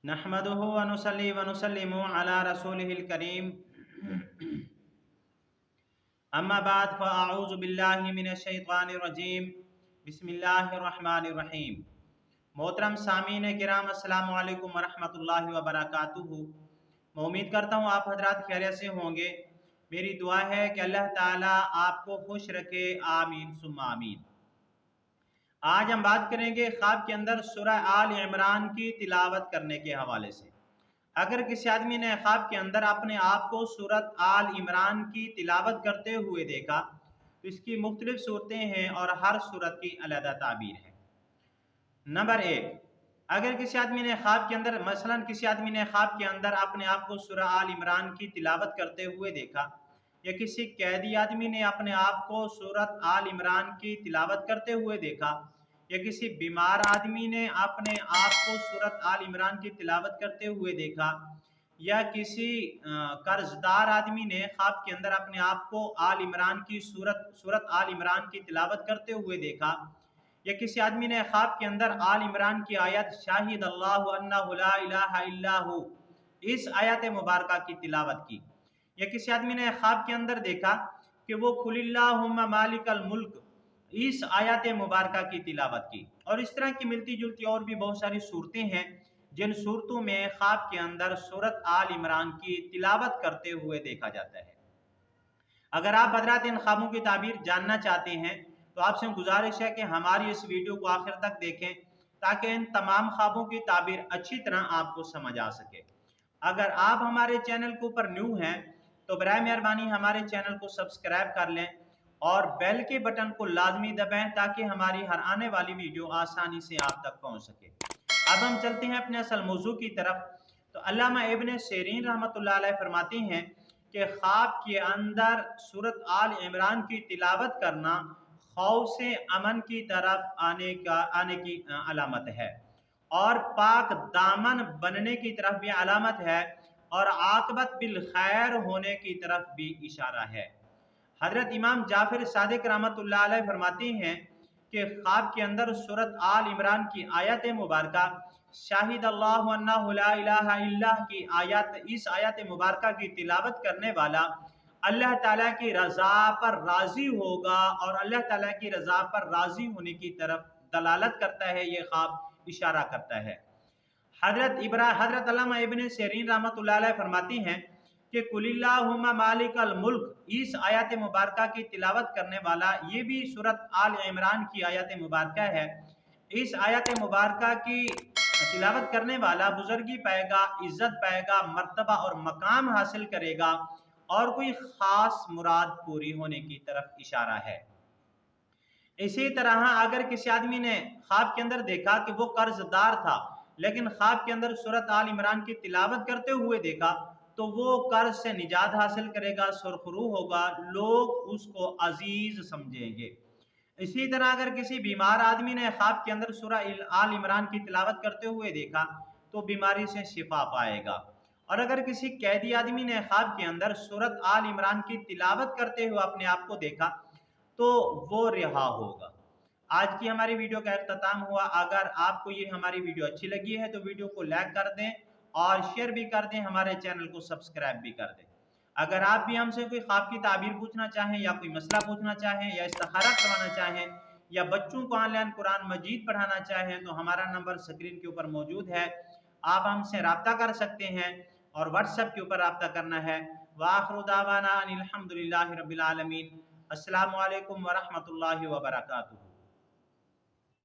नहमदुहु व नुसल्ली व नुसल्लिमु अला रसूलिहिल करीम अम्मा बाद फ़अऊज़ु बिल्लाहि मिनश शैतानिर रजीम बिस्मिल्लाहिर रहमानिर रहीम। मोहतरम सामीन किराम अस्सलामु अलैकुम व रहमतुल्लाहि व बरकातुहू। मैं उम्मीद करता हूँ आप हजरात खैरियत से होंगे। मेरी दुआ है कि अल्लाह ताला आपको खुश रखे, आमीन सुम्मा आमीन। आज हम बात करेंगे ख्वाब के अंदर सूरह आल इमरान की तिलावत करने के हवाले से। अगर किसी आदमी ने ख्वाब के अंदर अपने आप को सूरत आल इमरान की तिलावत करते हुए देखा तो इसकी मुख्तलिफ सूरतें हैं और हर सूरत की अलग ताबीर है। नंबर एक, अगर किसी आदमी ने ख्वाब के अंदर मसलन किसी आदमी ने ख्वाब के अंदर अपने आप को सूरह आल इमरान की तिलावत करते हुए देखा, या किसी कैदी आदमी ने अपने आप को सूरत आल इमरान की तिलावत करते हुए देखा, या किसी बीमार आदमी ने अपने आप को सूरत आल इमरान की तिलावत करते हुए देखा, या किसी कर्जदार आदमी ने ख्वाब के अंदर अपने आप को आल इमरान की सूरत आल इमरान की तिलावत करते हुए देखा, या किसी आदमी ने ख्वाब के अंदर आल इमरान की आयत शाहिद अल्लाहु अन्नहु ला इलाहा इल्ला हु इस आयत मुबारका की तिलावत की, या किसी आदमी ने ख्वाब के अंदर देखा कि वो कुलिल्लाहुम्मा मालिकल मुल्क इस आयत मुबारका की तिलावत की। और इस तरह की मिलती जुलती और भी बहुत सारी सूरतें हैं जिन सूरतों में ख्वाब के अंदर सूरत आल इमरान की तिलावत करते हुए देखा जाता है। अगर आप हज़रात इन ख्वाबों की ताबीर जानना चाहते हैं तो आपसे गुजारिश है कि हमारी इस वीडियो को आखिर तक देखें ताकि इन तमाम ख्वाबों की ताबीर अच्छी तरह आपको समझ आ सके। अगर आप हमारे चैनल के ऊपर न्यू हैं तो बराए मेहरबानी हमारे चैनल को सब्सक्राइब कर लें और बेल के बटन को लाजमी दबाएं ताकि हमारी हर आने वाली वीडियो आसानी से आप तक पहुंच सके। अब हम चलते हैं अपने असल मौजू की तरफ। तो अल्लामा इब्न सीरीन रहमतुल्लाह अलैह फरमाते हैं कि ख्वाब के अंदर सूरत आल इमरान की तिलावत करना खौफ से अमन की तरफ आने की अलामत है और पाक दामन बनने की तरफ भी अलामत है और आकबत बिल खैर होने की तरफ भी इशारा है। हजरत इमाम जाफर सादिक रहमतुल्लाह अलैह फरमाते हैं कि ख्वाब के अंदर सूरत आल इमरान की आयत मुबारका शाहिद अल्लाहु अन्नहु ला इलाहा इल्ला की आयत इस आयत मुबारका की तिलावत करने वाला अल्लाह ताला की रज़ा पर राज़ी होगा और अल्लाह ताला की रज़ा पर राज़ी होने की तरफ दलालत करता है, ये ख्वाब इशारा करता है। हजरत अल्लामा इब्न सीरीन रहमतुल्लाह अलैह फरमाती हैं कि कुलिल्लाहुम्मा मालिकल मुल्क इस आयत मुबारका की तिलावत करने वाला ये भी सूरत आल इमरान की आयत मुबारका है। इस आयत मुबारका की तिलावत करने वाला बुजुर्गी पाएगा, इज्जत पाएगा, मर्तबा और मकाम हासिल करेगा और कोई खास मुराद पूरी होने की तरफ इशारा है। इसी तरह अगर किसी आदमी ने ख्वाब के अंदर देखा कि वो कर्जदार था लेकिन ख्वाब के अंदर सूरत आल इमरान की तिलावत करते हुए देखा तो वो कर्ज से निजात हासिल करेगा, सुरखरू होगा, लोग उसको अजीज समझेंगे। इसी तरह अगर किसी बीमार आदमी ने ख्वाब के अंदर सूरह आल इमरान की तिलावत करते हुए देखा तो बीमारी से शिफा पाएगा। और अगर किसी कैदी आदमी ने ख्वाब के अंदर सूरत आल इमरान की तिलावत करते हुए अपने आप को देखा तो वो रिहा होगा। आज की हमारी वीडियो का इख्तिताम हुआ। अगर आपको ये हमारी वीडियो अच्छी लगी है तो वीडियो को लाइक कर दें और शेयर भी कर दें, हमारे चैनल को सब्सक्राइब भी कर दें। अगर आप भी हमसे कोई ख्वाब की ताबीर पूछना चाहें या कोई मसला पूछना चाहें या इस्तिखारा करवाना चाहें या बच्चों को ऑनलाइन कुरान मजीद पढ़ाना चाहें तो हमारा नंबर स्क्रीन के ऊपर मौजूद है, आप हमसे रब्ता कर सकते हैं और व्हाट्सएप के ऊपर रब्ता करना है। वाखिरु दावाना अनिल हम्दुलिल्लाहि रब्बिल आलमीन। अस्सलामु अलैकुम व रहमतुल्लाहि व बरकातुहू।